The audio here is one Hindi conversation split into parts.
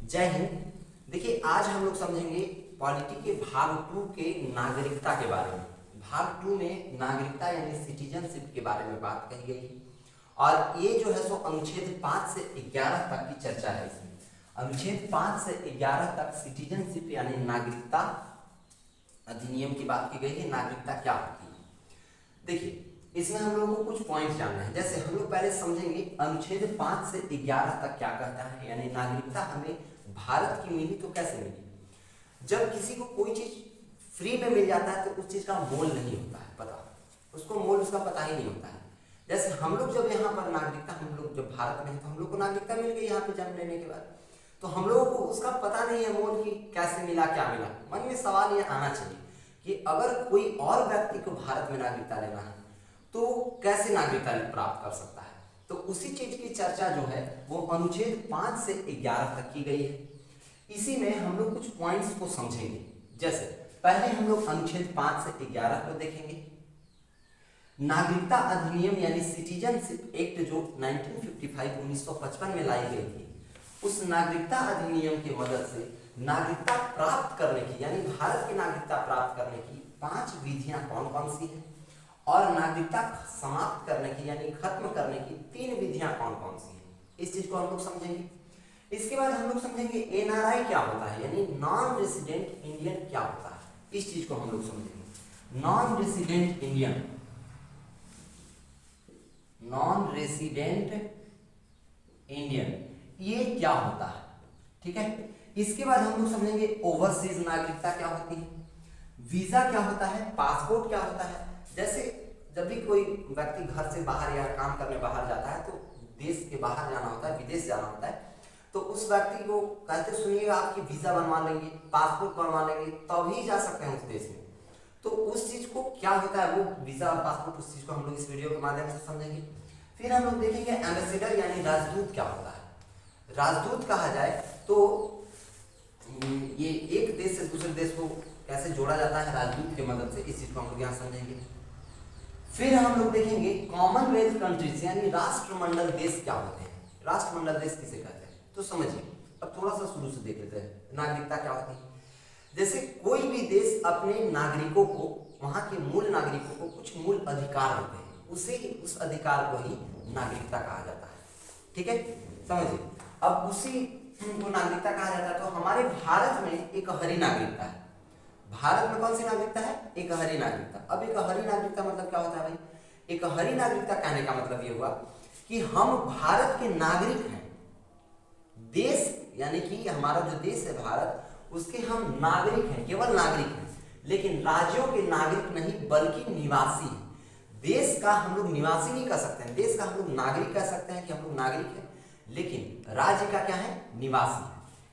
जय हिंद। देखिए आज हम लोग समझेंगे पॉलिटी के भाग 2 के नागरिकता के बारे में। भाग 2 में नागरिकता यानी सिटीजनशिप के बारे में बात कही गई है और ये जो है सो अनुच्छेद 5 से 11 तक की चर्चा है। इसमें अनुच्छेद 5 से 11 तक सिटीजनशिप यानी नागरिकता अधिनियम की बात की गई है। नागरिकता क्या होती है, देखिए इसमें हम लोगों को कुछ पॉइंट्स जानना है। जैसे हम लोग पहले समझेंगे अनुच्छेद 5 से 11 तक क्या कहता है, यानी नागरिकता हमें भारत की मिली तो कैसे मिली। जब किसी को कोई चीज फ्री में मिल जाता है तो उस चीज का मोल नहीं होता है पता, उसको मोल उसका पता ही नहीं होता है। जैसे हम लोग जब यहाँ पर नागरिकता, हम लोग जब भारत में है तो हम लोग को नागरिकता मिल गई यहाँ पे जन्म लेने के बाद, तो हम लोगों को उसका पता नहीं है मोल की कैसे मिला क्या मिला। मन में सवाल ये आना चाहिए कि अगर कोई और व्यक्ति को भारत में नागरिकता लेना है तो कैसे नागरिकता प्राप्त कर सकता है। तो उसी चीज की चर्चा जो है वो अनुच्छेद 5 से 11 तक की गई है। इसी में हम लोग कुछ पॉइंट्स को समझेंगे। जैसे पहले हम लोग अनुच्छेद 5 से 11 को देखेंगे। नागरिकता अधिनियम यानी सिटीजनशिप एक्ट जो 1955 में लाई गई थी, उस नागरिकता अधिनियम की मदद से नागरिकता प्राप्त करने की यानी भारत की नागरिकता प्राप्त करने की 5 विधियां कौन कौन सी है और नागरिकता समाप्त करने की यानी खत्म करने की 3 विधियां कौन कौन सी हैं, इस चीज को हम लोग समझेंगे। इसके बाद हम लोग समझेंगे एनआरआई क्या होता है यानी नॉन रेसिडेंट इंडियन क्या होता है, इस चीज को हम लोग समझेंगे। Non resident Indian, non resident Indian ये क्या होता है, ठीक है। इसके बाद हम लोग समझेंगे ओवरसीज नागरिकता क्या होती है, वीजा क्या होता है, पासपोर्ट क्या होता है। जैसे जब भी कोई व्यक्ति घर से बाहर या काम करने बाहर जाता है तो देश के बाहर जाना होता है, विदेश जाना होता है, तो उस व्यक्ति को कहते सुनिएगा आपकी वीजा बनवा लेंगे, पासपोर्ट बनवा लेंगे तभी जा सकते हैं उस देश में। तो उस चीज को क्या होता है वो वीजा और पासपोर्ट, उस चीज को हम लोग इस वीडियो के माध्यम से समझेंगे। फिर हम लोग देखेंगे एम्बेसडर यानी राजदूत क्या होता है। राजदूत कहा जाए तो ये एक देश से दूसरे देश को कैसे जोड़ा जाता है राजदूत की मदद से, इस चीज को हम लोग यहाँ समझेंगे। फिर हम लोग देखेंगे कॉमनवेल्थ कंट्रीज यानी राष्ट्रमंडल देश क्या होते हैं। राष्ट्रमंडल देश किसे कहते हैं तो समझिए। अब थोड़ा सा शुरू से देख लेते हैं नागरिकता क्या होती है। जैसे कोई भी देश अपने नागरिकों को, वहां के मूल नागरिकों को कुछ मूल अधिकार होते हैं, उस अधिकार को ही नागरिकता कहा जाता है, ठीक है, समझिए। अब उसी को नागरिकता कहा जाता है। तो हमारे भारत में एक हरी नागरिकता है। भारत में कौन सी नागरिकता है, एक हरी नागरिकता। अब एक हरी नागरिकता मतलब क्या होता है भाई, एक हरी नागरिकता कहने का मतलब ये हुआ कि हम भारत के नागरिक हैं। देश यानी कि हमारा जो देश है भारत, उसके हम नागरिक हैं, केवल नागरिक हैं, लेकिन राज्यों के नागरिक नहीं बल्कि निवासी हैं। देश का हम लोग निवासी नहीं कह सकते हैं, देश का हम लोग नागरिक कह सकते हैं कि हम लोग नागरिक हैं, लेकिन राज्य का क्या है, निवासी है,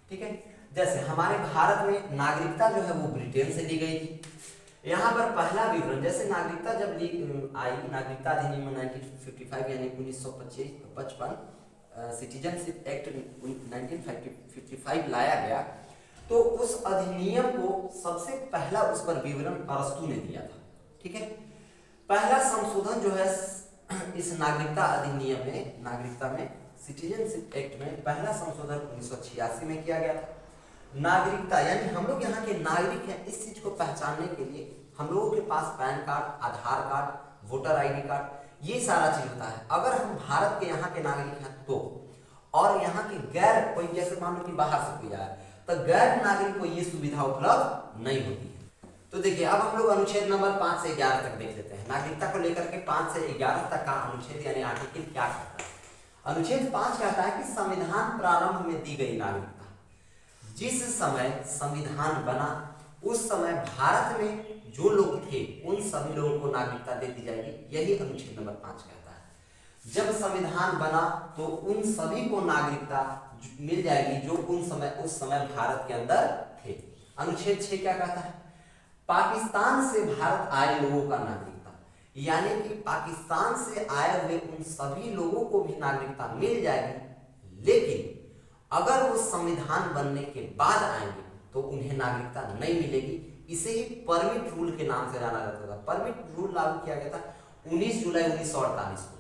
ठीक है। जैसे हमारे भारत में नागरिकता जो है वो ब्रिटेन से ली गई थी। यहाँ पर पहला विवरण, जैसे नागरिकता जब आई, नागरिकता अधिनियम 1955 यानी 1955 सिटीजनशिप एक्ट 1955 लाया गया, तो उस अधिनियम को सबसे पहला उस पर विवरण अरस्तू ने दिया था, ठीक है। पहला संशोधन जो है इस नागरिकता अधिनियम में, नागरिकता में सिटीजनशिप एक्ट में पहला संशोधन 1986 में किया गया था। नागरिकता यानी हम लोग यहाँ के नागरिक हैं, इस चीज को पहचानने के लिए हम लोगों के पास पैन कार्ड, आधार कार्ड, वोटर आईडी कार्ड, ये सारा चीज होता है। अगर हम भारत के यहाँ के नागरिक हैं तो, और यहाँ के गैर, कोई जैसे मान लो कि बाहर से कोई आया तो गैर नागरिक को ये सुविधा उपलब्ध नहीं होती है। तो देखिए अब हम लोग अनुच्छेद नंबर 5 से 11 तक देख लेते हैं। नागरिकता को लेकर के 5 से 11 तक का अनुच्छेद यानी आर्टिकल क्या कहता है। अनुच्छेद 5 कहता है कि संविधान प्रारंभ में दी गई नागरिकता, जिस समय संविधान बना उस समय भारत में जो लोग थे उन सभी लोगों को नागरिकता दे दी जाएगी, यही अनुच्छेद नंबर 5 कहता है। जब संविधान बना तो उन सभी को नागरिकता मिल जाएगी जो उस समय भारत के अंदर थे। अनुच्छेद 6 क्या कहता है, पाकिस्तान से भारत आए लोगों का नागरिकता, यानी कि पाकिस्तान से आए हुए उन सभी लोगों को भी नागरिकता मिल जाएगी, लेकिन अगर वो संविधान बनने के बाद आएंगे तो उन्हें नागरिकता नहीं मिलेगी। इसे ही परमिट रूल के नाम से जाना जाता था। परमिट रूल लागू किया गया था 19 जुलाई 1948 को।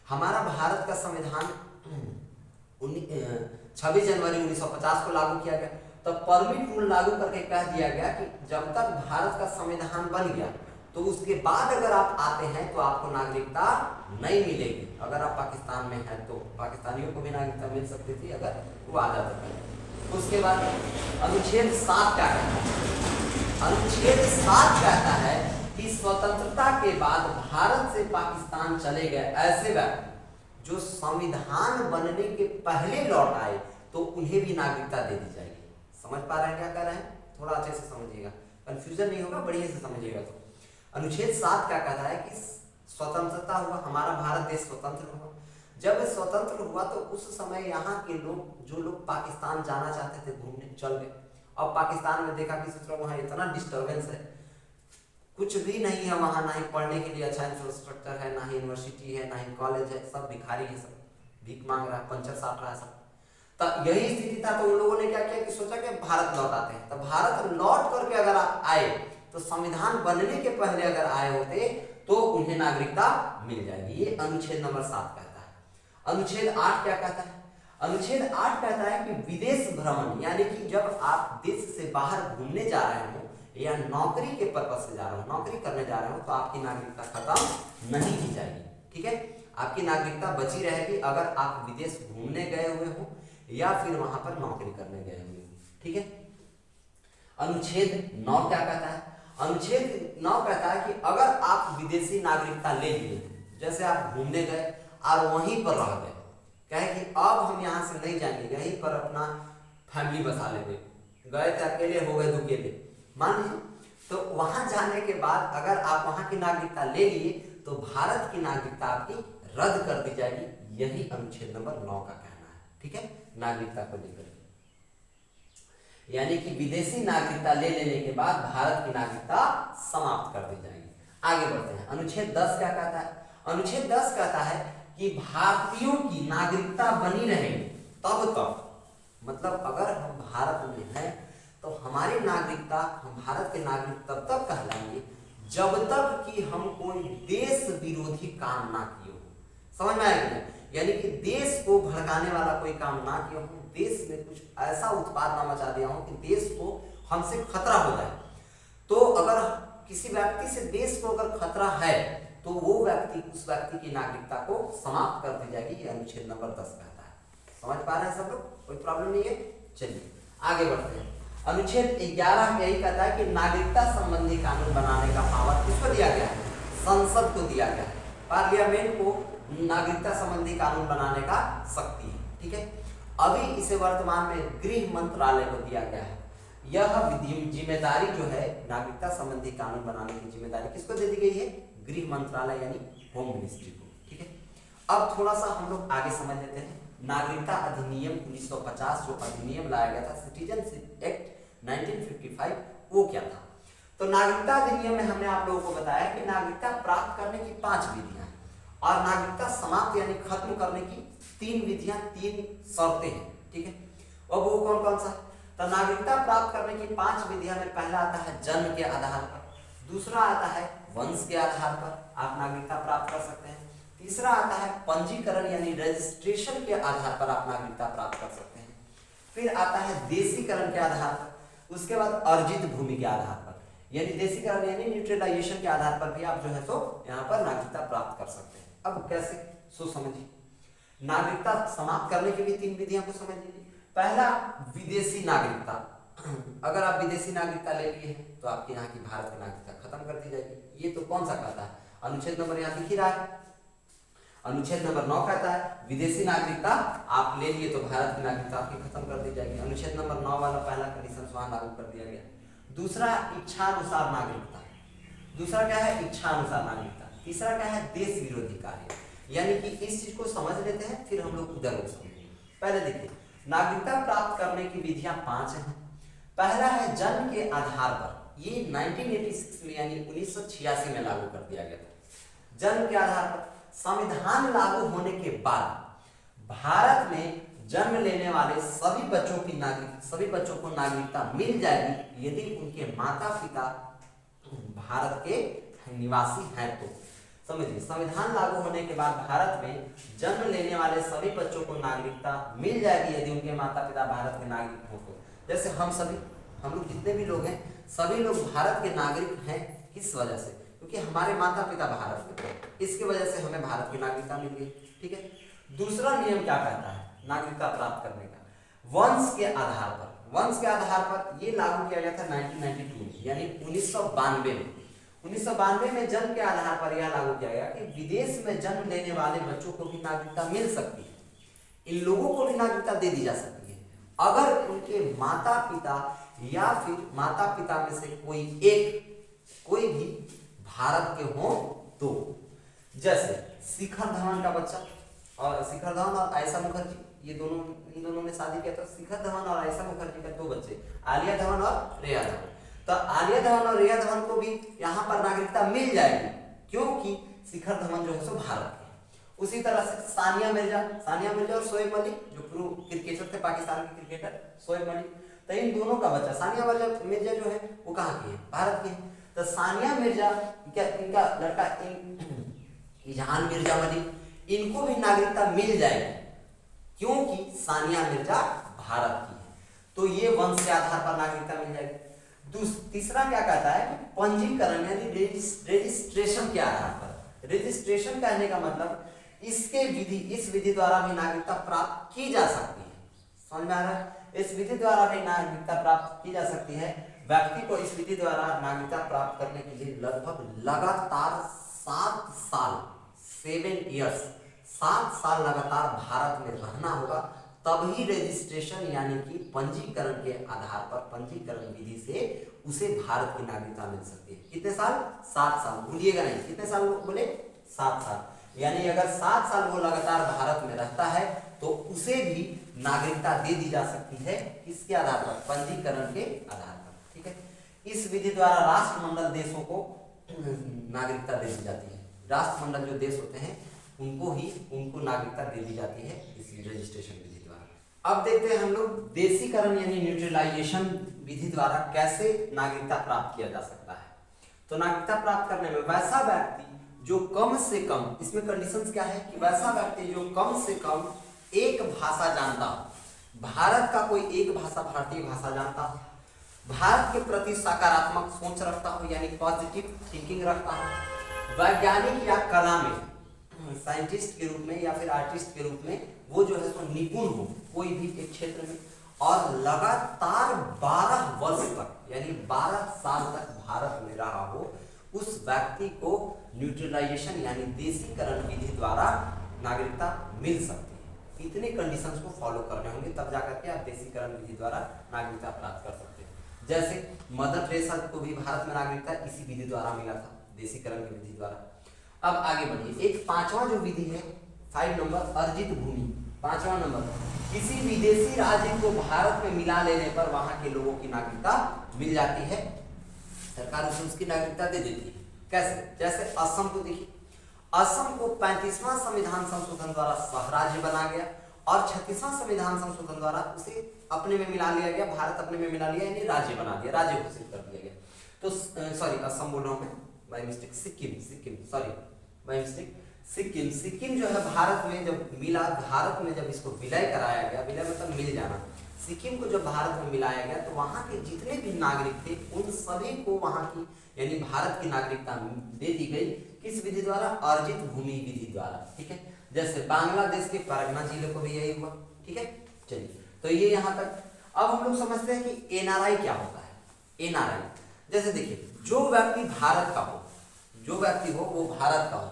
हमारा भारत का संविधान 26 जनवरी 1950 को लागू किया गया। तो परमिट रूल लागू करके कह दिया गया कि जब तक भारत का संविधान बन गया तो उसके बाद अगर आप आते हैं तो आपको नागरिकता नहीं मिलेगी। अगर आप पाकिस्तान में हैं तो पाकिस्तानियों को भी नागरिकता मिल सकती थी अगर वो आ जाते थे। उसके बाद अनुच्छेद 7 क्या कहता है? अनुच्छेद 7 कहता है कि स्वतंत्रता के बाद भारत से पाकिस्तान चले गए ऐसे व्यक्ति जो संविधान बनने के पहले लौट आए तो उन्हें भी नागरिकता दे दी जाएगी। समझ पा रहे हैं क्या कर रहे हैं? थोड़ा अच्छे से समझिएगा, कंफ्यूजन नहीं होगा, बढ़िया से समझिएगा। तो अनुच्छेद 7 क्या कहता है कि स्वतंत्रता हुआ, हमारा भारत देश स्वतंत्र हुआ। जब स्वतंत्र हुआ तो उस समय यहाँ के लोग जो लोग पाकिस्तान जाना चाहते थे घूमने चल गए। अब पाकिस्तान में देखा कि सोच वहाँ इतना डिस्टर्बेंस है, कुछ भी नहीं है वहाँ, ना ही पढ़ने के लिए अच्छा इंफ्रास्ट्रक्चर है, ना ही यूनिवर्सिटी है, ना ही कॉलेज है, सब भिखारी है, सब भीख मांग रहा है, पंचर साट रहा है सब। तो यही स्थिति था। तो उन लोगों ने क्या किया कि सोचा कि भारत लौट आते हैं। तो भारत लौट करके अगर आप आए तो संविधान बनने के पहले अगर आए होते तो उन्हें नागरिकता मिल जाएगी। ये अनुच्छेद नंबर 7 कहता है। अनुच्छेद 8 क्या कहता है? अनुच्छेद 8 कहता है कि विदेश भ्रमण, यानी कि जब आप देश से बाहर घूमने जा रहे हो या नौकरी के पर्पज से जा रहे हो, नौकरी करने जा रहे हो, तो आपकी नागरिकता खत्म नहीं की जाएगी। ठीक है, आपकी नागरिकता बची रहेगी अगर आप विदेश घूमने गए हुए हो या फिर वहां पर नौकरी करने गए हुए हो। ठीक है। अनुच्छेद 9 क्या कहता है? अनुच्छेद 9 कहता है कि अगर आप विदेशी नागरिकता ले लिए, जैसे आप घूमने गए और वहीं पर रह गए, कहे कि अब हम यहाँ से नहीं जाएंगे, यहीं पर अपना फैमिली बसा लेंगे, गए थे अकेले हो गए दुकेले, मान लीजिए, तो वहां जाने के बाद अगर आप वहां की नागरिकता ले लिए तो भारत की नागरिकता आपकी रद्द कर दी जाएगी। यही अनुच्छेद नंबर 9 का कहना है। ठीक है, नागरिकता को लेकर, यानी कि विदेशी नागरिकता ले लेने के बाद भारत की नागरिकता समाप्त कर दी जाएगी। आगे बढ़ते हैं। अनुच्छेद 10 क्या कहता है? अनुच्छेद 10 कहता है कि भारतीयों की नागरिकता बनी रहेगी तब तक, मतलब अगर हम भारत में हैं तो हमारी नागरिकता, हम भारत के नागरिक तब तक कहलाएंगे जब तक कि हम कोई देश विरोधी काम ना किए हो। समझ में आएगा? यानी कि देश को भड़काने वाला कोई काम ना किया हो, देश में कुछ ऐसा उत्पाद ना मचा दिया हो कि देश को हमसे खतरा हो जाए। तो अगर किसी व्यक्ति से देश को अगर खतरा है तो वो व्यक्ति, उस व्यक्ति की नागरिकता को समाप्त कर दी जाएगी। ये अनुच्छेद नंबर 10 कहता है। समझ पा रहे हैं सब लोग? कोई प्रॉब्लम नहीं है? चलिए आगे बढ़ते हैं। अनुच्छेद 11 यही कहता है कि नागरिकता संबंधी कानून बनाने का पावर किसको दिया गया है? संसद को दिया गया है। पार्लियामेंट को नागरिकता संबंधी कानून बनाने का शक्ति है। ठीक है, अभी इसे वर्तमान में गृह मंत्रालय को दिया गया है। यह जिम्मेदारी जो है नागरिकता संबंधी कानून बनाने की जिम्मेदारी किसको दे दी गई है? गृह मंत्रालय यानी होम मिनिस्ट्री को। ठीक है, अब थोड़ा सा हम लोग आगे समझ लेते हैं। नागरिकता अधिनियम 1950 जो अधिनियम लाया गया था, सिटीजनशिप एक्ट 1955, वो क्या था? तो नागरिकता अधिनियम में हमने आप लोगों को बताया कि नागरिकता प्राप्त करने की 5 विधियां और नागरिकता समाप्त यानी खत्म करने की 3 विधियां, 3 शर्तें हैं। ठीक है, अब वो कौन कौन सा है? तो नागरिकता प्राप्त करने की 5 विधियां में पहला आता है जन्म के आधार पर, दूसरा आता है वंश के आधार पर आप नागरिकता प्राप्त कर सकते हैं, तीसरा आता है पंजीकरण यानी रजिस्ट्रेशन के आधार पर आप नागरिकता प्राप्त कर सकते हैं, फिर आता है देशीकरण के आधार पर, उसके बाद अर्जित भूमि के आधार पर, यानी देशीकरण यानी न्यूट्रलाइजेशन के आधार पर भी आप जो है तो यहाँ पर नागरिकता प्राप्त कर सकते हैं। अब कैसे? सो समझिए, नागरिकता समाप्त करने की भी 3 विधियां को समझ लीजिए। पहला, विदेशी नागरिकता। अगर आप विदेशी नागरिकता ले लिए हैं तो आपकी यहाँ की भारत की नागरिकता खत्म कर दी जाएगी। ये तो कौन सा कहता है? अनुच्छेद नंबर यहाँ दिख ही रहा है, अनुच्छेद नंबर 9 कहता है विदेशी नागरिकता आप ले लिए तो भारत की नागरिकता आपकी खत्म कर दी जाएगी। अनुच्छेद नंबर 9 वाला पहला कंडीशन वहां लागू कर दिया गया। दूसरा, इच्छानुसार नागरिकता। दूसरा क्या है? इच्छानुसार नागरिकता। तीसरा क्या है? देश विरोधी कार्य। यानी कि इस चीज को समझ लेते हैं फिर हम लोग उधर समझेंगे। पहले देखिए, नागरिकता प्राप्त करने की विधियां 5 हैं। पहला है जन्म के आधार पर, ये 1986 में यानी 1986 में लागू कर दिया गया था। जन्म के आधार पर संविधान लागू होने के बाद भारत में जन्म लेने वाले सभी बच्चों को नागरिकता मिल जाएगी यदि उनके माता पिता भारत के निवासी हैं तो। समझिए, संविधान लागू होने के बाद भारत में जन्म लेने वाले सभी बच्चों को नागरिकता मिल जाएगी यदि उनके माता पिता भारत के नागरिक हों तो। जैसे हम लोग जितने भी लोग हैं सभी लोग भारत के नागरिक हैं। किस वजह से? क्योंकि हमारे माता पिता भारत के थे, इसकी वजह से हमें भारत की नागरिकता मिल गई। ठीक है। दूसरा नियम क्या कहता है नागरिकता प्राप्त करने का? वंश के आधार पर। वंश के आधार पर ये लागू किया गया था 1992 में, यानी 1992 में। 1992 में जन्म के आधार पर यह लागू किया गया कि विदेश में जन्म लेने वाले बच्चों को भी नागरिकता मिल सकती है। इन लोगों को भी नागरिकता दे दी जा सकती है अगर उनके माता पिता या फिर माता पिता में से कोई भी भारत के हों तो। जैसे शिखर धवन का बच्चा, और शिखर धवन और आयशा मुखर्जी, इन दोनों ने शादी किया था। शिखर धवन और आयशा मुखर्जी का 2 बच्चे, आलिया धवन और रिया धवन। तो आलिया धवन और रिया धवन को भी यहाँ पर नागरिकता मिल जाएगी क्योंकि शिखर धवन जो है सो भारत के। उसी तरह से सानिया मिर्जा और शोएब मलिक जो प्रो क्रिकेटर थे, पाकिस्तान के क्रिकेटर शोएब मलिक, तो इन दोनों का बच्चा सानिया मिर्जा जो है वो कहाँ की है? भारत की है। तो सानिया मिर्जा क्या इनका लड़का इजहान मिर्जा मलिक, इनको भी नागरिकता मिल जाएगी क्योंकि सानिया मिर्जा भारत की है। तो ये वंश के आधार पर नागरिकता मिल जाएगी। तीसरा क्या कहता है? पंजीकरण यानी रजिस्ट्रेशन के आधार पर। रजिस्ट्रेशन कहने का मतलब इस विधि द्वारा भी नागरिकता प्राप्त की जा सकती है। समझ में आ रहा है? इस विधि द्वारा भी नागरिकता प्राप्त की जा सकती है। व्यक्ति को इस विधि द्वारा नागरिकता प्राप्त करने के लिए लगभग लगातार 7 साल 7 साल लगातार भारत में रहना होगा, तभी रजिस्ट्रेशन यानी कि पंजीकरण के आधार पर, पंजीकरण विधि से उसे भारत की नागरिकता मिल सकती है। कितने साल? 7 साल। भूलिएगा नहीं, कितने साल बोले? 7 साल। यानी अगर 7 साल वो लगातार भारत में रहता है तो उसे भी नागरिकता दे दी जा सकती है। किसके आधार पर? पंजीकरण के आधार पर। ठीक है। इस विधि द्वारा राष्ट्रमंडल देशों को नागरिकता दे दी जाती है। राष्ट्रमंडल जो देश होते हैं उनको नागरिकता दे दी जाती है इस रजिस्ट्रेशन विधि द्वारा। अब देखते हैं हम लोग देशीकरण यानी न्यूट्रलाइजेशन विधि द्वारा कैसे नागरिकता प्राप्त किया जा सकता है। तो नागरिकता प्राप्त करने में वैसा व्यक्ति जो कम से कम, इसमें कंडीशंस क्या है कि वैसा व्यक्ति जो कम से कम एक भाषा जानता हो, भारत का कोई एक भाषा, भारतीय भाषा जानता हो, भारत के प्रति सकारात्मक सोच रखता हो यानी पॉजिटिव थिंकिंग रखता हो, वैज्ञानिक या कला में साइंटिस्ट के रूप में या फिर आर्टिस्ट के रूप में वो जो है सो निपुण हो कोई भी एक क्षेत्र में, और लगातार 12 वर्ष तक यानी 12 साल तक भारत में रहा हो, उस व्यक्ति को न्यूट्रलाइजेशन यानी देशीकरण विधि द्वारा नागरिकता मिल सकती है। इतने कंडीशंस को फॉलो करने होंगे तब जाकर के आप देशीकरण विधि द्वारा नागरिकता प्राप्त कर सकते हैं। जैसे मदर टेरेसा को भी भारत में नागरिकता इसी विधि द्वारा मिला था, देशीकरण की विधि द्वारा। अब आगे बढ़िए, एक 5वां जो विधि है 5 नंबर, अर्जित भूमि। 5वां नंबर, किसी विदेशी राज्य को भारत में मिला लेने पर वहां के लोगों की नागरिकता मिल जाती है, सरकार उसे उसकी नागरिकता दे देती है। कैसे? जैसे असम को देखिए, असम को 35वां संविधान संशोधन द्वारा सह राज्य बना गया और 36वां संविधान संशोधन द्वारा उसे अपने में मिला लिया गया, भारत अपने में मिला लिया यानी राज्य बना दिया, राज्य घोषित कर दिया गया। तो सॉरी असम बोल रहा हूं मैं by mistake, Sikkim sorry by mistake, Sikkim जो है भारत में जब मिला, भारत में जब इसको विलय कराया गया, विलय मतलब मिल जाना, सिक्किम को जब भारत में मिलाया गया तो वहां के जितने भी नागरिक थे उन सभी को वहां की यानी भारत की नागरिकता दे दी गई। किस विधि द्वारा? अर्जित भूमि विधि द्वारा। ठीक है। जैसे बांग्लादेश के परगना जिले को भी यही हुआ। ठीक है। चलिए, तो ये यहाँ तक। अब हम लोग समझते हैं कि एनआरआई क्या होता है। एनआरआई जैसे देखिए, जो व्यक्ति भारत का हो, जो व्यक्ति हो वो भारत का हो,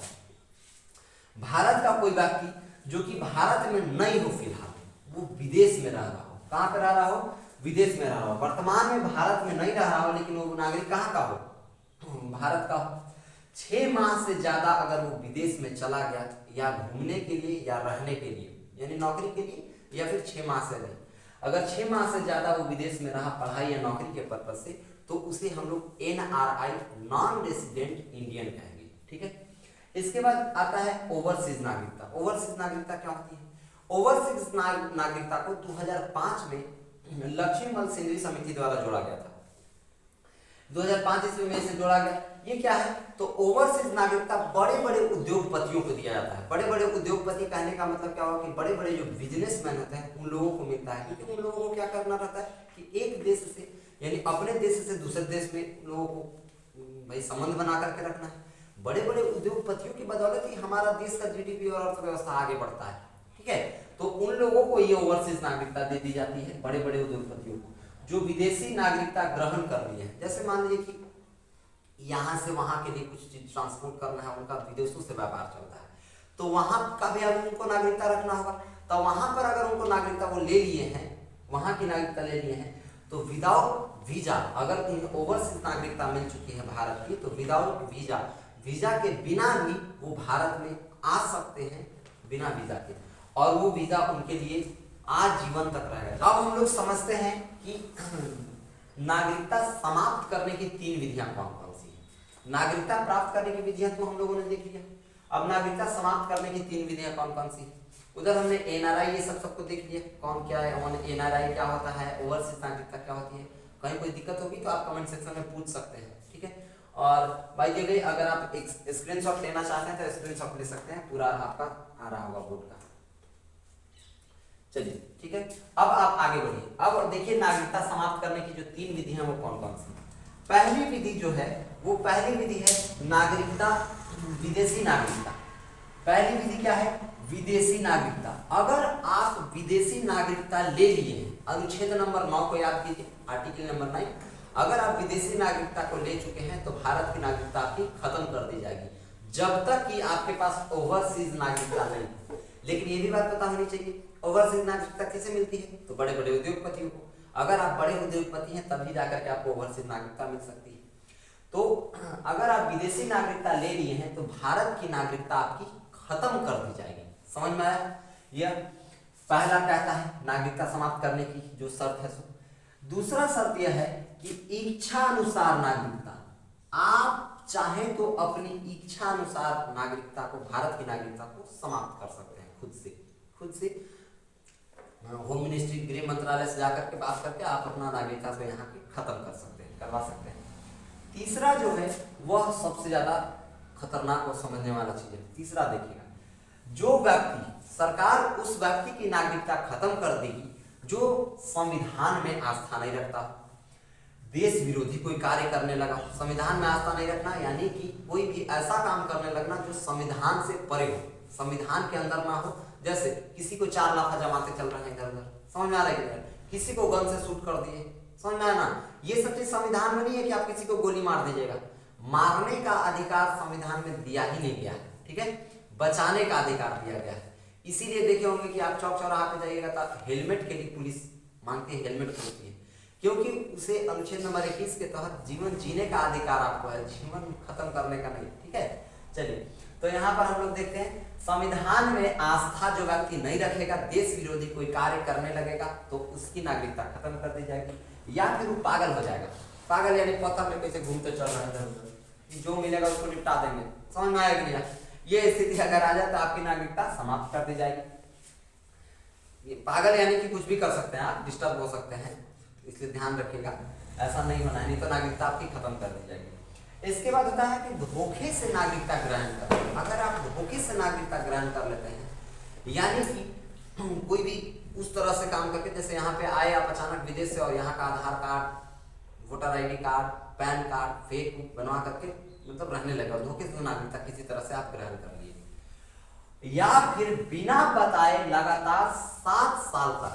भारत का कोई व्यक्ति जो कि भारत में नहीं हो फिलहाल, वो विदेश में रह रहा हो, कहाँ पे रह रहा हो? विदेश में रह रहा हो, वर्तमान में भारत में नहीं रह रहा हो लेकिन वो नागरिक कहाँ का हो? भारत का हो। 6 माह से ज्यादा अगर वो विदेश में चला गया या घूमने के लिए या रहने के लिए यानी नौकरी के लिए, या फिर 6 माह से नहीं, अगर 6 माह से ज्यादा वो विदेश में रहा पढ़ाई या नौकरी के पर्पज से, तो उसे हम लोग एनआरआई, नॉन रेसिडेंट इंडियन कहेंगे। ठीक है। इसके बाद आता है ओवरसीज नागरिकता। ओवरसीज नागरिकता क्या होती है? ओवरसीज नागरिकता को 2005 में लक्ष्मीमल सिंघवी समिति द्वारा जोड़ा गया था। 2005 ईस्वी में इसे जोड़ा गया। ये क्या है, तो ओवरसीज नागरिकता बड़े बड़े उद्योगपतियों को दिया जाता है। बड़े बड़े उद्योगपति कहने का मतलब क्या हुआ कि बड़े बड़े जो बिजनेसमैन होते हैं उन लोगों को मिलता है, क्योंकि उन लोगों को क्या करना रहता है कि एक देश से यानी अपने देश से दूसरे देश में लोगों को भाई संबंध बना करके रखना है। बड़े बड़े उद्योगपतियों की बदौलत ही हमारा देश का जीडीपी और अर्थव्यवस्था आगे बढ़ता है, ठीक है। तो उन लोगों को ये ओवरसीज नागरिकता दे दी जाती है, बड़े बड़े उद्योगपतियों को जो विदेशी नागरिकता ग्रहण कर लिए हैं। जैसे मान लीजिए कि यहाँ से वहाँ के लिए कुछ चीज ट्रांसपोर्ट करना है, उनका विदेशों से व्यापार चलता है, तो वहाँ का भी अब उनको नागरिकता रखना होगा। तो वहाँ पर अगर उनको नागरिकता वो ले लिए हैं, वहाँ की नागरिकता ले लिए हैं, तो विदाउट वीजा अगर उन्हें ओवरसीज नागरिकता मिल चुकी है भारत की, तो विदाउट वीजा के बिना भी वो भारत में आ सकते हैं बिना वीजा के, और वो वीजा उनके लिए आजीवन तक रहेगा। अब हम लोग समझते हैं कि नागरिकता समाप्त करने की 3 विधियां कौन कौन सी है। नागरिकता प्राप्त करने की विधियां तो हम लोगों ने देख लिया, अब नागरिकता समाप्त करने की 3 विधियां कौन कौन सी है। उधर हमने एनआरआई ये सबको देख लिया, कौन क्या है, एनआरआई क्या होता है, ओवरसीज नागरिकता क्या होती है। कहीं कोई दिक्कत होगी तो आप कमेंट सेक्शन में पूछ सकते हैं, ठीक है। और बाय द वे अगर आप एक स्क्रीनशॉट लेना चाहते हैं तो स्क्रीनशॉट ले सकते हैं, पूरा आपका आ रहा होगा बोर्ड का। चलिए ठीक है, अब आप आगे बढ़िए। अब देखिए नागरिकता समाप्त करने की जो 3 विधि हैं वो कौन कौन सी। पहली विधि जो है वो पहली विधि है नागरिकता, विदेशी नागरिकता। पहली विधि क्या है, विदेशी नागरिकता। अगर आप विदेशी नागरिकता ले लिए, अनुच्छेद नंबर 9 को याद कीजिए, आर्टिकल नंबर 9, अगर आप विदेशी नागरिकता को ले चुके हैं तो भारत की नागरिकता आपकी खत्म कर दी जाएगी, जब तक कि आपके पास ओवरसीज नागरिकता नहीं। लेकिन ये भी बात पता होनी चाहिए, ओवरसीज नागरिकता किसे मिलती है, तो बड़े बड़े उद्योगपतियों को। अगर आप बड़े उद्योगपति हैं तभी जाकर के आपको ओवरसीज नागरिकता मिल सकती है। तो अगर आप विदेशी नागरिकता ले लिए हैं तो भारत की नागरिकता आपकी खत्म कर दी जाएगी। समझ में आया? यह पहला कहता है नागरिकता समाप्त करने की जो शर्त है। दूसरा शर्त यह है कि इच्छा अनुसार नागरिकता, आप चाहे तो अपनी इच्छा अनुसार नागरिकता को, भारत की नागरिकता को समाप्त कर सकते हैं खुद से होम मिनिस्ट्री, गृह मंत्रालय से जाकर के बात करके आप अपना नागरिकता को यहाँ की खत्म कर सकते हैं, करवा सकते हैं। तीसरा जो है वह सबसे ज्यादा खतरनाक और समझने वाला चीज है। तीसरा देखिएगा, जो व्यक्ति, सरकार उस व्यक्ति की नागरिकता खत्म कर देगी जो संविधान में आस्था नहीं रखता, देश विरोधी कोई कार्य करने लगा। संविधान में आस्था नहीं रखना यानी कि कोई भी ऐसा काम करने लगना जो संविधान से परे हो, संविधान के अंदर ना हो। जैसे किसी को 4 लाफा जमाते चल रहे हैं इधर उधर, समझ में आ रहा है? किसी को गन से शूट कर दिए, समझ में आया ना? ये सब चीज संविधान में नहीं है कि आप किसी को गोली मार दीजिएगा। मारने का अधिकार संविधान में दिया ही नहीं गया है, ठीक है, बचाने का अधिकार दिया गया है। इसीलिए देखे होंगे कि आप चौक चौराहा पे जाइएगा तो हेलमेट के लिए पुलिस मांगती है, हेलमेट होती है, क्योंकि उसे अनुच्छेद नंबर 21 के तहत जीवन जीने का अधिकार आपको है, जीवन खत्म करने का नहीं, ठीक है। चलिए, तो यहाँ पर हम लोग देखते हैं संविधान में आस्था जो व्यक्ति नहीं रखेगा, देश विरोधी कोई कार्य करने लगेगा तो उसकी नागरिकता खत्म कर दी जाएगी, या फिर वो पागल हो जाएगा। पागल यानी पत्थर में कैसे घूमते चल रहे हैं, जो मिलेगा उसको निपटा देंगे। समझ में आएगा भैया? ये स्थिति अगर आ जाए तो आपकी नागरिकता समाप्त कर दी जाएगी। ये पागल यानी कि कुछ भी कर सकते हैं आप, डिस्टर्ब हो सकते हैं, इसलिए ध्यान रखिएगा, ऐसा नहीं होना है, नहीं तो नागरिकता आपकी खत्म कर दी जाएगी। इसके बाद होता है कि धोखे से नागरिकता ग्रहण करना। अगर आप धोखे से नागरिकता ग्रहण कर लेते हैं, यानी कि कोई भी उस तरह से काम करके, जैसे यहाँ पे आए आप अचानक विदेश से और यहाँ का Aadhaar card, voter ID card, PAN card fake बनवा करके मतलब रहने लगा, धोखे से नागरिकता किसी तरह से आप ग्रहण कर लिए, या फिर बिना बताए लगातार 7 साल तक,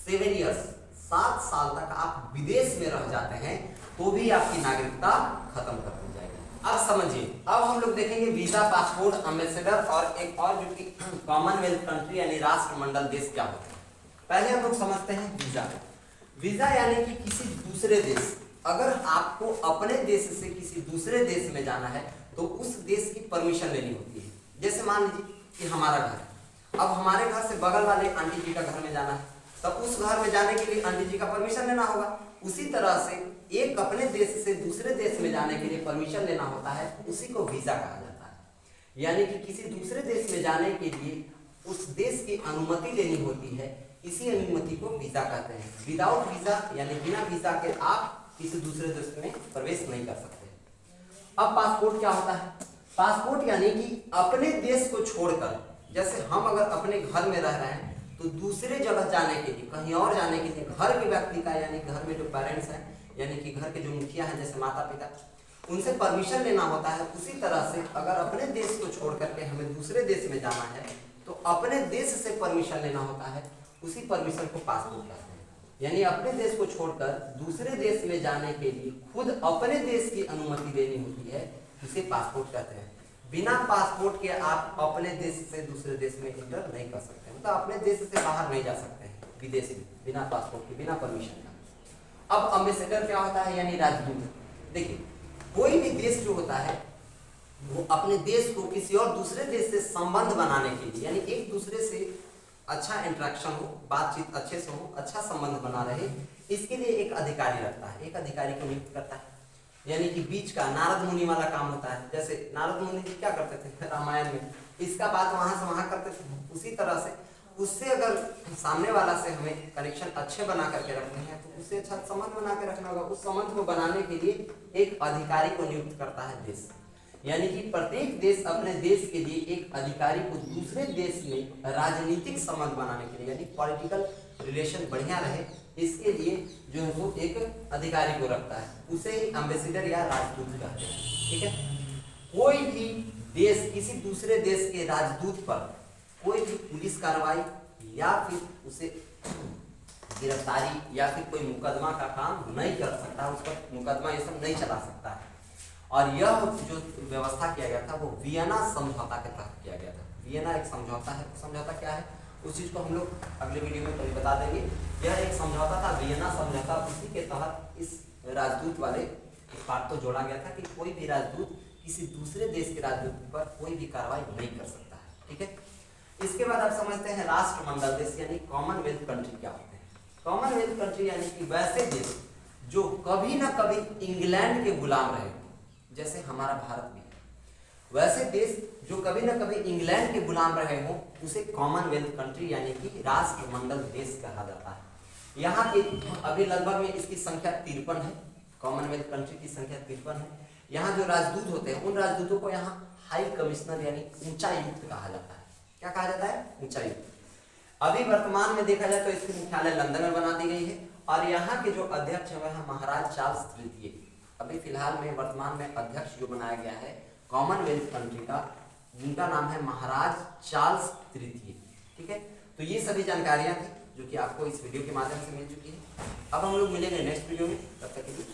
7 ईयर्स, 7 साल तक आप विदेश में रह जाते हैं तो भी आपकी नागरिकता खत्म कर दी जाएगी। अब समझिए, अब हम लोग देखेंगे वीजा, पासपोर्ट, एम्बेसडर और एक और जो कि कॉमनवेल्थ कंट्री यानी राष्ट्रमंडल देश क्या होते हैं। पहले हम लोग समझते हैं वीजा। वीजा यानी कि किसी दूसरे देश, अगर आपको अपने देश से किसी दूसरे देश में जाना है तो उस देश की परमिशन लेनी होती है। जैसे मान लीजिए कि हमारा घर है, अब हमारे घर से बगल वाले आंटी जी का घर में जाना है, तब उस घर में जाने के लिए आंटी जी का परमिशन लेना होगा। उसी तरह से एक अपने देश से दूसरे देश में जाने के लिए परमिशन लेना होता है, उसी को वीजा कहा जाता है। यानी कि किसी दूसरे देश में जाने के लिए उस देश की अनुमति लेनी होती है, इसी अनुमति को वीजा कहते हैं। विदाउट वीजा यानी बिना वीजा के आप किसी दूसरे देश में प्रवेश नहीं कर सकते। अब पासपोर्ट क्या होता है? पासपोर्ट यानी कि अपने देश को छोड़कर, जैसे हम अगर अपने घर में रह रहे हैं तो दूसरे जगह जाने के लिए, कहीं और जाने के लिए घर के व्यक्ति का, यानी घर में जो पेरेंट्स हैं, यानी कि घर के जो मुखिया हैं, जैसे माता पिता, उनसे परमिशन लेना होता है। उसी तरह से अगर अपने देश को छोड़ करके हमें दूसरे देश में जाना है तो अपने देश से परमिशन लेना होता है। उसी परमिशन को पासपोर्ट कहते हैं। यानी अपने देश को छोड़कर दूसरे देश में जाने के लिए खुद अपने देश की अनुमति लेनी होती है, उसे पासपोर्ट कहते हैं। बिना पासपोर्ट के आप अपने देश से दूसरे देश में एंटर नहीं कर सकते, मतलब अपने देश से बाहर नहीं जा सकते हैं विदेश में बिना पासपोर्ट के, बिना परमिशन का। अब एम्बेसडर क्या होता है? यानी राजदूत। देखिए, कोई भी देश जो होता है वो अपने देश को किसी और दूसरे देश से संबंध बनाने के लिए, यानी एक दूसरे से अच्छा इंटरेक्शन हो, बातचीत अच्छे से हो, अच्छा संबंध बना रहे, इसके लिए एक अधिकारी रखता है, एक अधिकारी को नियुक्त करता है। यानी कि बीच का नारद मुनि वाला काम होता है। जैसे नारद मुनि जी क्या करते थे रामायण में, इसका बात वहां से वहां करते थे, उसी तरह से उससे अगर सामने वाला से हमें कनेक्शन अच्छे बना करके रखने हैं तो उससे अच्छा संबंध बना के रखना होगा। उस संबंध को बनाने के लिए एक अधिकारी को नियुक्त करता है देश। यानी कि प्रत्येक देश अपने देश के लिए एक अधिकारी को दूसरे देश में राजनीतिक संबंध बनाने के लिए, यानी पॉलिटिकल रिलेशन बढ़िया रहे, इसके लिए जो है वो एक अधिकारी को रखता है। उसे ही एम्बेसडर या राजदूत कहते हैं। ठीक है, कोई भी देश किसी दूसरे देश के राजदूत पर कोई भी पुलिस कार्रवाई या फिर उसे गिरफ्तारी या फिर कोई मुकदमा का काम नहीं कर सकता, उस पर मुकदमा ये सब नहीं चला सकता है। और यह जो व्यवस्था किया गया था वो वियना समझौता के तहत किया गया था। वियना एक समझौता है। समझौता क्या है उस चीज को हम लोग अगले वीडियो में कभी बता देंगे। यह एक समझौता था, वियना समझौता। उसी के तहत इस राजदूत वाले बात को जोड़ा गया था कि कोई भी राजदूत किसी दूसरे देश के राजदूत पर कोई भी कार्रवाई नहीं कर सकता है। ठीक है, इसके बाद आप समझते हैं राष्ट्रमंडल देश यानी कॉमनवेल्थ कंट्री क्या होते हैं। कॉमनवेल्थ कंट्री यानी कि वैसे देश जो कभी ना कभी इंग्लैंड के गुलाम रहे, जैसे हमारा भारत भी है, वैसे देश जो कभी ना कभी इंग्लैंड के गुलाम रहे हों उसे कॉमनवेल्थ कंट्री यानी कि राष्ट्रमंडल देश कहा जाता है। यहाँ के अभी लगभग में इसकी संख्या 53 है। कॉमनवेल्थ कंट्री की संख्या 53 है। यहाँ जो राजदूत होते हैं उन राजदूतों को यहाँ हाई कमिश्नर यानी उच्चायुक्त कहा जाता है। क्या कहा जाता है? उच्चायुक्त। अभी वर्तमान में देखा जाए तो इसकी मुख्यालय लंदन में बना दी गई है और यहाँ के जो अध्यक्ष है वह महाराज चार्ल्स तृतीय। अभी फिलहाल में वर्तमान में अध्यक्ष जो बनाया गया है कॉमनवेल्थ कंट्री का, जिनका नाम है महाराज चार्ल्स तृतीय। ठीक है, तो ये सभी जानकारियां थी जो कि आपको इस वीडियो के माध्यम से मिल चुकी है। अब हम लोग मिलेंगे नेक्स्ट वीडियो में, तब तक के लिए